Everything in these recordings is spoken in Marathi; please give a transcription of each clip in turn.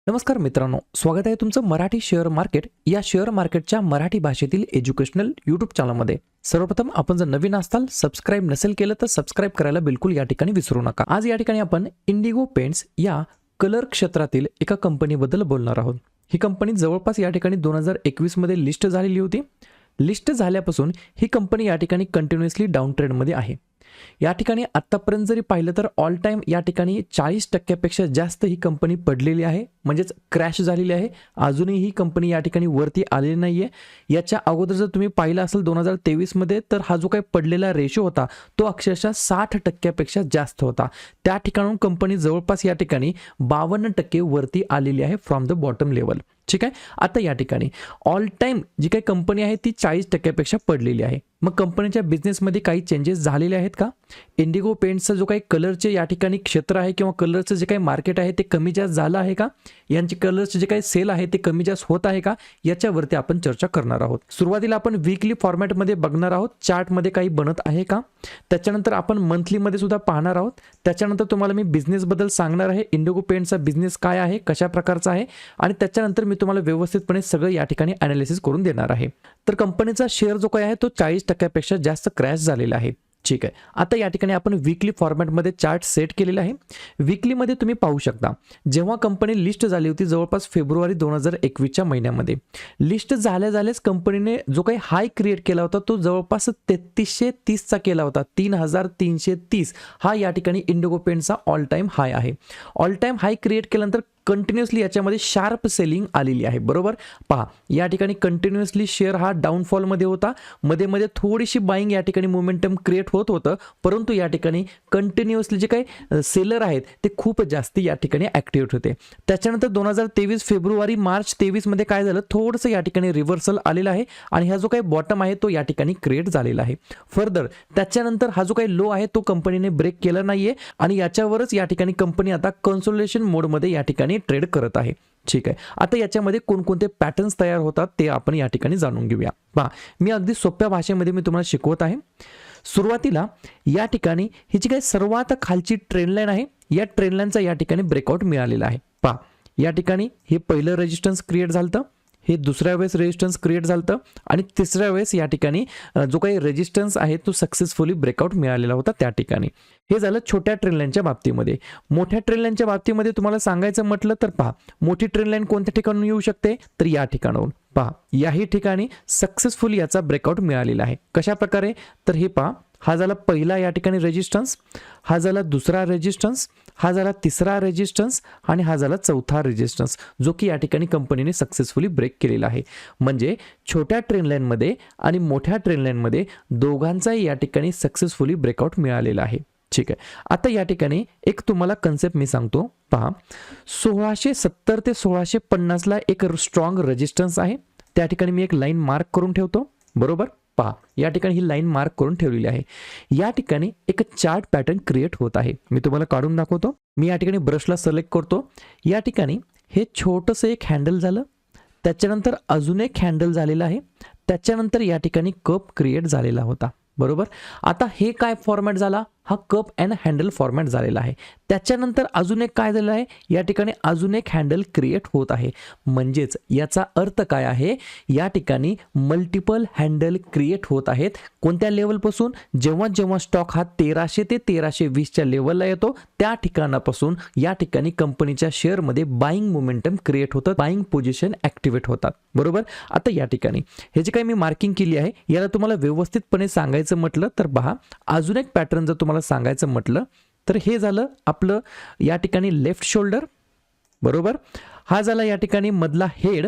नमस्कार मित्रांनो, स्वागत आहे तुमचं मराठी शेअर मार्केट या शेअर मार्केटच्या मराठी भाषेतील एज्युकेशनल यूट्यूब चॅनलमध्ये. सर्वप्रथम आपण जर नवीन असाल, सबस्क्राईब नसेल केलं तर सबस्क्राईब करायला बिलकुल या ठिकाणी विसरू नका. आज या ठिकाणी आपण इंडिगो पेंट्स या कलर क्षेत्रातील एका कंपनीबद्दल बोलणार आहोत. ही कंपनी जवळपास या ठिकाणी 2021 मध्ये लिस्ट झालेली होती. लिस्ट झाल्यापासून ही कंपनी या ठिकाणी कंटिन्युअसली डाऊन ट्रेंडमध्ये आहे. या ठिकाणी आत्तापर्यंत जरी पाहिलं तर ऑल टाइम या ठिकाणी 40% जास्त ही कंपनी पडलेली आहे, म्हणजेच क्रॅश झालेली आहे. अजूनही ही कंपनी या ठिकाणी वरती आलेली नाहीये. याच्या अगोदर जर तुम्ही पाहिलं असेल 2023 मध्ये, तर हा जो काही पडलेला रेशो होता तो अक्षरशः 60% जास्त होता. त्या ठिकाणून कंपनी जवळपास या ठिकाणी 52% वरती आलेली आहे फ्रॉम द बॉटम लेवल. ठीक आहे. आता या ठिकाणी ऑल टाइम जी काही कंपनी आहे ती 40% पडलेली आहे. मग कंपनीच्या बिझनेसमध्ये काही चेंजेस झालेले आहेत का? इंडिगो पेंट्सचा जो काही कलरचे या ठिकाणी क्षेत्र आहे किंवा कलरचं जे काही मार्केट आहे ते कमी जास्त झालं आहे का? यांचे कलरचे जे काही सेल आहे ते कमी जास्त होत आहे का? याच्यावरती आपण चर्चा करणार आहोत. सुरुवातीला आपण वीकली फॉर्मॅटमध्ये बघणार आहोत, चार्टमध्ये काही बनत आहे का. त्याच्यानंतर आपण मंथलीमध्ये सुद्धा पाहणार आहोत. त्याच्यानंतर तुम्हाला मी बिझनेसबद्दल सांगणार आहे, इंडिगो पेंट्सचा बिझनेस काय आहे, कशा प्रकारचा आहे, आणि त्याच्यानंतर मी तुम्हाला व्यवस्थितपणे सगळं या ठिकाणी ॲनालिसिस करून देणार आहे. तर कंपनीचा शेअर जो काही आहे तो 40% जास्त क्रॅश झालेला आहे. ठीक आहे. आता या ठिकाणी आपण वीकली फॉर्मॅटमध्ये चार्ट सेट केलेला आहे. वीकलीमध्ये तुम्ही पाहू शकता, जेव्हा कंपनी लिस्ट झाली होती जवळपास फेब्रुवारी 2021च्या महिन्यामध्ये, लिस्ट झाल्याच कंपनीने जो काही हाय क्रिएट केला होता तो जवळपास 3330चा केला होता. 3330 हा या ठिकाणी इंडिगो पेंट्सचा ऑल टाइम हाय आहे. ऑल टाइम हाय क्रिएट केल्यानंतर कंटिन्युअसली याच्यामध्ये शार्प सेलिंग आलेली आहे. बरोबर, पहा या ठिकाणी कंटिन्युअसली शेअर हा डाऊनफॉलमध्ये होता. मध्ये थोडीशी बाईंग या ठिकाणी मोमेंटम क्रिएट होत होतं, परंतु या ठिकाणी कंटिन्युअसली जे काही सेलर आहेत ते खूप जास्त या ठिकाणी ॲक्टिव्ह होते. त्याच्यानंतर 2023 फेब्रुवारी मार्च 23 मध्ये काय झालं, थोडंसं या ठिकाणी रिव्हर्सल आलेला आहे आणि हा जो काही बॉटम आहे तो या ठिकाणी क्रिएट झालेला आहे. फर्दर त्याच्यानंतर हा जो काही लो आहे तो कंपनीने ब्रेक केला नाहीये आणि याच्यावरच या ठिकाणी कंपनी आता कन्सोलिडेशन मोडमध्ये या ठिकाणी ट्रेड करत आहे. ठीक आहे. आता याच्यामध्ये कोणकोणते पॅटर्न्स तयार होतात ते आपण या ठिकाणी जाणून घेऊया. पहा, मी अगदी सोप्या भाषेमध्ये मी तुम्हाला शिकवत आहे. सुरुवातीला या ठिकाणी ही जी काही सर्वात खालची ट्रेंड लाईन आहे, या ट्रेंड लाईनचा या ठिकाणी ब्रेकआउट मिळालेला आहे. पहा या ठिकाणी हे पहिलं रेजिस्टन्स क्रिएट झालं, हे दुसऱ्या वेळेस रेजिस्टन्स क्रिएट झालं आणि तिसऱ्या वेळेस या ठिकाणी जो काही रेजिस्टन्स आहे तो सक्सेसफुली ब्रेकआउट मिळालेला होता. त्या ठिकाणी हे झालं छोट्या ट्रेंड लाईनच्या बाबतीमध्ये. मोठ्या ट्रेंड लाईनच्या बाबतीमध्ये तुम्हाला सांगायचं म्हटलं तर पहा, मोठी ट्रेंड लाईन कोणत्या ठिकाणून येऊ शकते, तर या ठिकाणाहून. पहा याही ठिकाणी सक्सेसफुली याचा ब्रेकआउट मिळालेला आहे. कशा प्रकारे, तर हे पहा, हा झाला पहिला या ठिकाणी रेजिस्टन्स, हा झाला दुसरा रेजिस्टन्स, हा झाला तिसरा रेजिस्टन्स आणि हा झाला चौथा रेजिस्टन्स, जो की या ठिकाणी कंपनीने सक्सेसफुली ब्रेक केलेला आहे. म्हणजे छोट्या ट्रेंड लाईनमध्ये आणि मोठ्या ट्रेंड लाईनमध्ये दोघांचाही या ठिकाणी सक्सेसफुली ब्रेकआउट मिळालेला आहे. ठीक आहे. आता या ठिकाणी एक तुम्हाला कन्सेप्ट मी सांगतो. पहा, 1670 ते 1650 ला एक स्ट्रॉंग रेजिस्टन्स आहे. त्या ठिकाणी मी एक लाईन मार्क करून ठेवतो. बरोबर, पहा या ठिकाणी ही लाईन मार्क करून ठेवलेली आहे. या ठिकाणी एक चार्ट पॅटर्न क्रिएट होत आहे. मी तुम्हाला काढून दाखवतो. मी या ठिकाणी ब्रशला सिलेक्ट करतो. या ठिकाणी हे छोटंसं एक हँडल झालं, त्याच्यानंतर अजून एक हँडल झालेला आहे, त्याच्यानंतर या ठिकाणी कप क्रिएट झालेला होता. बरोबर, आता हे काय फॉर्मॅट झाला, हा कप अँड हँडल फॉर्मॅट झालेला आहे. त्याच्यानंतर अजून एक काय झालं आहे, या ठिकाणी अजून एक हँडल क्रिएट होत आहे. म्हणजेच याचा अर्थ काय आहे, या ठिकाणी मल्टिपल हँडल क्रिएट होत आहेत. कोणत्या लेवलपासून, जेव्हा जेव्हा स्टॉक हा 1300 ते 1320च्या लेवलला येतो त्या ठिकाणापासून या ठिकाणी कंपनीच्या शेअरमध्ये बाईंग मोमेंटम क्रिएट होतं, बाईंग पोझिशन ॲक्टिवेट होतात. बरोबर, आता या ठिकाणी हे जे काही मी मार्किंग केली आहे याला तुम्हाला व्यवस्थितपणे सांगायचं म्हटलं तर पहा, अजून एक पॅटर्न जर तुम्हाला सांगायचं म्हटलं तर हे झालं आपलं या ठिकाणी लेफ्ट शोल्डर. बरोबर, हा झाला या ठिकाणी मधला हेड.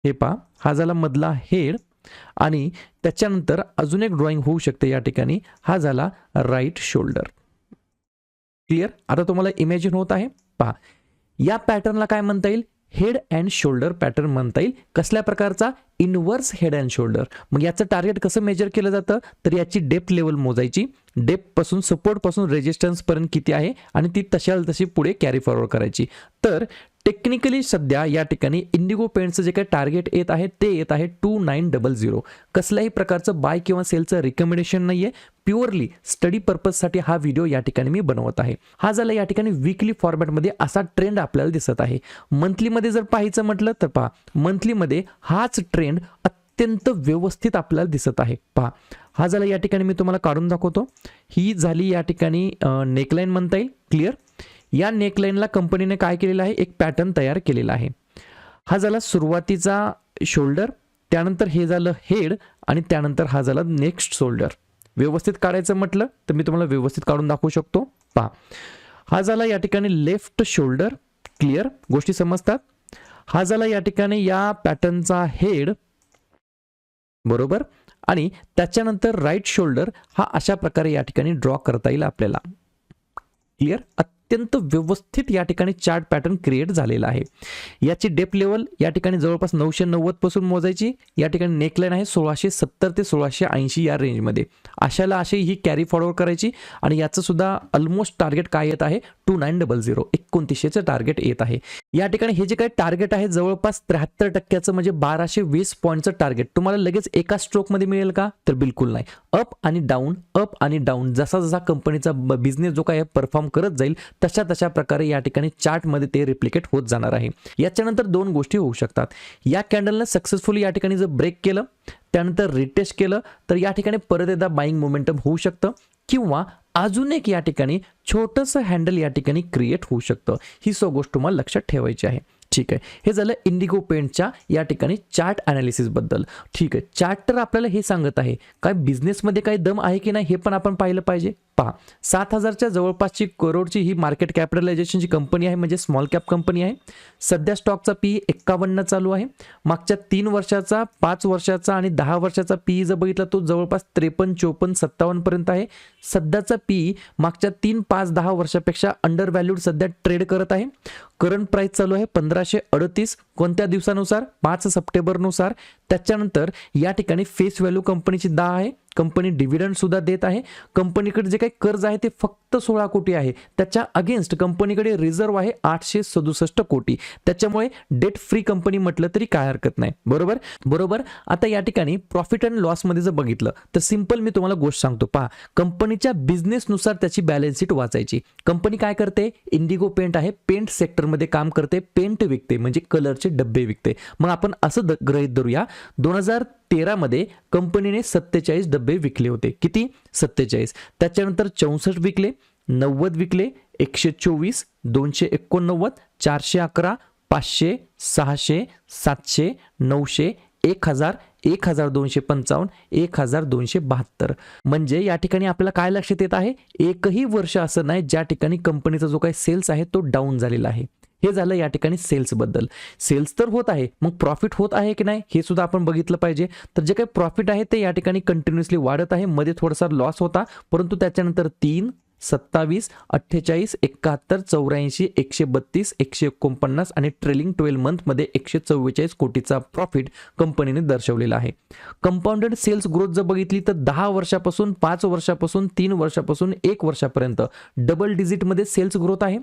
हे पहा, हा झाला मधला हेड आणि त्याच्यानंतर अजून एक ड्रॉइंग होऊ शकते या ठिकाणी, हा झाला राईट शोल्डर. क्लिअर, आता तुम्हाला इमॅजिन होत आहे. पहा या पॅटर्नला काय म्हणता येईल, हेड अँड शोल्डर पॅटर्न म्हणता येईल. कसल्या प्रकारचा, इनवर्स हेड अँड शोल्डर. मग याचं टार्गेट कसं मेजर केलं जातं, तर याची डेप्थ लेवल मोजायची. डेप्थ पासून सपोर्ट पासून रेजिस्टन्स पर्यंत किती आहे आणि ती तशाला तशी पुढे कॅरी फॉरवर्ड करायची. तर टेक्निकली सध्या या ठिकाणी इंडिगो पेंटचं जे काही टार्गेट येत आहे ते येत आहे 2900. कसल्याही प्रकारचं बाय किंवा सेलचं रिकमेंडेशन नाहीये, प्युअरली स्टडी पर्पजसाठी हा व्हिडिओ या ठिकाणी मी बनवत आहे. हा झाला या ठिकाणी वीकली फॉर्मॅटमध्ये असा ट्रेंड आपल्याला दिसत आहे. मंथलीमध्ये जर पाहायचं म्हटलं तर पहा, मंथलीमध्ये हाच ट्रेंड अत्यंत व्यवस्थित आपल्याला दिसत आहे. पहा, हा झाला या ठिकाणी मी तुम्हाला काढून दाखवतो. ही झाली या ठिकाणी नेकलाईन म्हणता येईल. क्लिअर. या नेकलाईनला कंपनीने काय केलेलं आहे, एक पॅटर्न तयार केलेला आहे. हा झाला सुरुवातीचा शोल्डर, त्यानंतर हे झालं हेड आणि त्यानंतर हा झाला नेक्स्ट शोल्डर. व्यवस्थित काढायचं म्हटलं तर मी तुम्हाला व्यवस्थित काढून दाखवू शकतो. पहा, हा झाला या ठिकाणी लेफ्ट शोल्डर. क्लिअर, गोष्टी समजतात. हा झाला या ठिकाणी या पॅटर्नचा हेड, बरोबर, आणि त्याच्यानंतर राईट शोल्डर हा अशा प्रकारे या ठिकाणी ड्रॉ करता येईल आपल्याला. क्लिअर. अत्यंत व्यवस्थित या ठिकाणी चार्ट पॅटर्न क्रिएट झालेला आहे. याची डेप्थ लेवल या ठिकाणी जवळपास 990 पासून मोजायची. या ठिकाणी नेकलाईन आहे 1670 ते 1680 या रेंजमध्ये. अशाला अशी ही कॅरी फॉरवर्ड करायची आणि याचं सुद्धा ऑलमोस्ट टार्गेट काय येत आहे, 2900, 2900चं टार्गेट येत आहे. या ठिकाणी हे जे काही टार्गेट आहे जवळपास 73% म्हणजे 1220 पॉईंटचं टार्गेट तुम्हाला लगेच एका स्ट्रोकमध्ये मिळेल का, तर बिलकुल नाही. अप आणि डाऊन जसा जसा कंपनीचा बिझनेस जो काय परफॉर्म करत जाईल तशा तशा प्रकारे या ठिकाणी चार्टमध्ये ते रिप्लिकेट होत जाणार आहे. याच्यानंतर दोन गोष्टी होऊ शकतात. या कॅन्डलने सक्सेसफुली या ठिकाणी जर ब्रेक केलं, त्यानंतर रिटेस्ट केलं तर या ठिकाणी परत एकदा बाईंग मोमेंटम होऊ शकतं, किंवा अजून एक या ठिकाणी छोटंसं हँडल या ठिकाणी क्रिएट होऊ शकतं. ही गोष्ट तुम्हाला लक्षात ठेवायची आहे. ठीक आहे, हे झालं इंडिगो पेंटच्या या ठिकाणी चार्ट अनालिसिस बद्दल. ठीक आहे, चार्ट तर आपल्याला हे सांगत आहे काय बिझनेसमध्ये काही दम आहे की नाही हे पण आपण पाहिलं पाहिजे. पहा, 7000च्या जवळपासची करोडची ही मार्केट कॅपिटलायझेशनची कंपनी आहे, म्हणजे स्मॉल कॅप कंपनी आहे. सध्या स्टॉकचा पी 51 चालू आहे. मागच्या 3 वर्षाचा, 5 वर्षाचा आणि 10 वर्षाचा पी जर बघितला तो जवळपास 53, 54, 57 पर्यंत आहे. सध्याचा पी मागच्या 3, 5, 10 वर्षापेक्षा अंडर व्हॅल्यूड सध्या ट्रेड करत आहे. करंट प्राइस चालू आहे 1538. कोणत्या दिवसानुसार, 5 सप्टेंबरनुसार. त्याच्यानंतर या ठिकाणी फेस व्हॅल्यू कंपनीची 10 आहे. कंपनी डिव्हिडंड सुद्धा देत आहे. कंपनीकडे जे काही कर्ज आहे ते फक्त 16 कोटी आहे. त्याच्या अगेन्स्ट कंपनीकडे रिझर्व्ह आहे 867 कोटी. त्याच्यामुळे डेट फ्री कंपनी म्हटलं तरी काय हरकत नाही. बरोबर. आता या ठिकाणी प्रॉफिट अँड लॉस मध्ये जर बघितलं तर सिंपल मी तुम्हाला गोष्ट सांगतो. पहा, कंपनीच्या बिझनेसनुसार त्याची बॅलन्स शीट वाचायची. कंपनी काय करते, इंडिगो पेंट आहे, पेंट सेक्टरमध्ये काम करते, पेंट विकते म्हणजे कलरचे डब्बे विकते. मग आपण असं गृहीत धरूया 2013 मध्ये कंपनीने 47 डब्बे विकले होते. किती, 47. त्याच्यानंतर 64 विकले, 90 विकले, 124, 289, 411, 500, 600, 700, 900, 1000, 1255, 1272. म्हणजे या ठिकाणी आपल्याला काय लक्षात येत आहे, एकही वर्ष असं नाही ज्या ठिकाणी कंपनीचा जो काही सेल्स आहे तो डाऊन झालेला आहे. हे झालं या ठिकाणी सेल्स बद्दल. सेल्स तर होत आहे, मग प्रॉफिट होत आहे की नाही हे सुद्धा आपण बघितलं पाहिजे. तर जे काही प्रॉफिट आहे ते या ठिकाणी कंटिन्युअसली वाढत आहे. मध्ये थोडासा लॉस होता, परंतु त्याच्यानंतर 3, 27, 48, 71, 84, 132, 149 आणि ट्रेलिंग 12 मंथमध्ये 144 कोटीचा प्रॉफिट कंपनीने दर्शवलेला आहे. कंपाऊंडेड सेल्स ग्रोथ जर बघितली तर 10 वर्षापासून, 5 वर्षापासून, 3 वर्षापासून, 1 वर्षापर्यंत डबल डिजिटमध्ये सेल्स ग्रोथ आहे,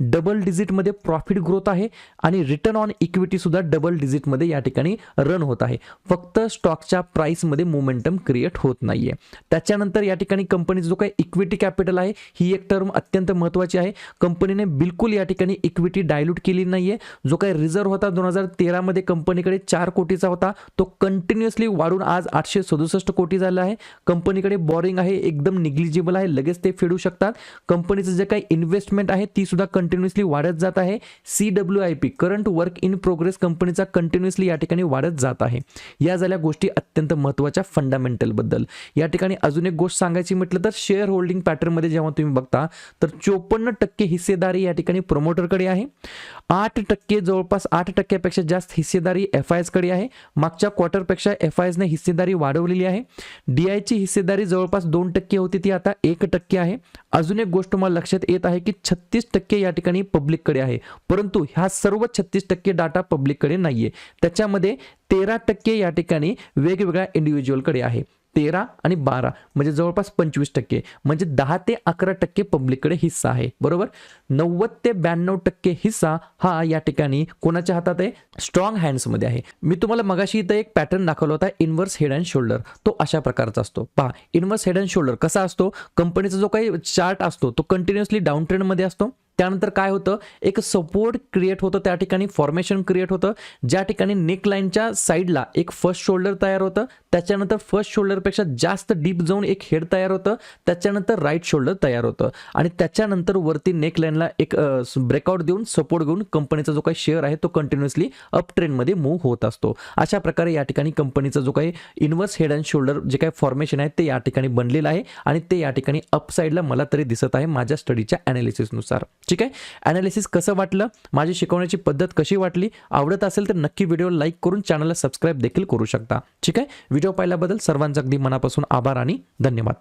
डबल डिजिटमध्ये प्रॉफिट ग्रोथ आहे आणि रिटर्न ऑन इक्विटी सुद्धा डबल डिजिटमध्ये या ठिकाणी रन होत आहे. फक्त स्टॉकच्या प्राइसमध्ये मोमेंटम क्रिएट होत नाहीये. त्याच्यानंतर या ठिकाणी कंपनीचा जो काही इक्विटी कॅपिटल आहे ही एक टर्म अत्यंत महत्त्वाची आहे. कंपनीने बिलकुल या ठिकाणी इक्विटी डायल्यूट केली नाहीये. जो काही रिझर्व्ह होता 2013 मध्ये कंपनीकडे 4 कोटीचा होता, तो कंटिन्युअसली वाढून आज 867 कोटी झाला आहे. कंपनीकडे बॉरिंग आहे एकदम निग्लिजिबल आहे, लगेच ते फेडू शकतात. कंपनीचं जे काही इन्व्हेस्टमेंट आहे ती सुद्धा कंटिन्युअसली वाढत जात आहे. CWIP current work in progress कंपनीचा कंटिन्युअसली या ठिकाणी वाढत जात आहे. या झाल्या गोष्टी अत्यंत महत्त्वाच्या फंडामेंटल बद्दल. या ठिकाणी अजून एक गोष्ट सांगायची म्हटलं तर शेअर होल्डिंग पॅटर्न मध्ये जेव्हा तुम्ही बघता तर 54% हिस्सेदारी या ठिकाणी प्रमोटरकडे आहे. 8% जवळपास 8%पेक्षा जास्त हिस्सेदारी FIs कडे आहे. मागच्या क्वार्टरपेक्षा FIs ने हिस्सेदारी वाढवलेली आहे. DI ची हिस्सेदारी जवळपास 2% होती ती आता 1% आहे. अजून एक गोष्ट मला लक्षात येत आहे की 36% या ठिकाणी पब्लिककडे आहे, परंतु ह्या सर्व 36% डाटा पब्लिककडे नाहीये. त्याच्यामध्ये 13% या ठिकाणी वेगवेगळ्या इंडिव्हिज्युअलकडे आहे. 13 आणि 12 म्हणजे जवळपास 25%, म्हणजे 10 ते 11% पब्लिककडे हिस्सा आहे. बरोबर. 90 ते 92% हिस्सा हा या ठिकाणी कोणाच्या हातात आहे? स्ट्रॉंग हँड्समध्ये आहे. मी तुम्हाला मगाशी इथं एक पॅटर्न दाखवला होता, इन्व्हर्स हेड अँड शोल्डर. तो अशा प्रकारचा असतो. पहा, इन्व्हर्स हेड अँड शोल्डर कसा असतो? कंपनीचा जो काही चार्ट असतो तो कंटिन्युअसली डाऊन ट्रेंडमध्ये असतो. त्यानंतर काय होतं? एक सपोर्ट क्रिएट होतं, त्या ठिकाणी फॉर्मेशन क्रिएट होतं, ज्या ठिकाणी नेकलाईनच्या साईडला एक फर्स्ट शोल्डर तयार होतं, त्याच्यानंतर फर्स्ट शोल्डरपेक्षा जास्त डीप जाऊन एक हेड तयार होतं, त्याच्यानंतर राईट शोल्डर तयार होतं आणि त्याच्यानंतर वरती नेकलाईनला एक ब्रेकआउट देऊन सपोर्ट घेऊन कंपनीचा जो काही शेअर आहे तो कंटिन्युअसली अप ट्रेंडमध्ये मूव्ह होत असतो. अशा प्रकारे या ठिकाणी कंपनीचा जो काही इन्व्हर्स हेड अँड शोल्डर जे काही फॉर्मेशन आहे ते या ठिकाणी बनलेलं आहे आणि ते या ठिकाणी अप साईडला मला तरी दिसत आहे माझ्या स्टडीच्या ॲनालिसिसनुसार. ठीक आहे. ॲनालिसिस कसं वाटलं, माझी शिकवण्याची पद्धत कशी वाटली, आवडत असेल तर नक्की व्हिडिओ लाईक करून चॅनलला सबस्क्राईब देखील करू शकता. ठीक आहे. व्हिडिओ पाहिल्याबद्दल सर्वांचा अगदी मनापासून आभार आणि धन्यवाद.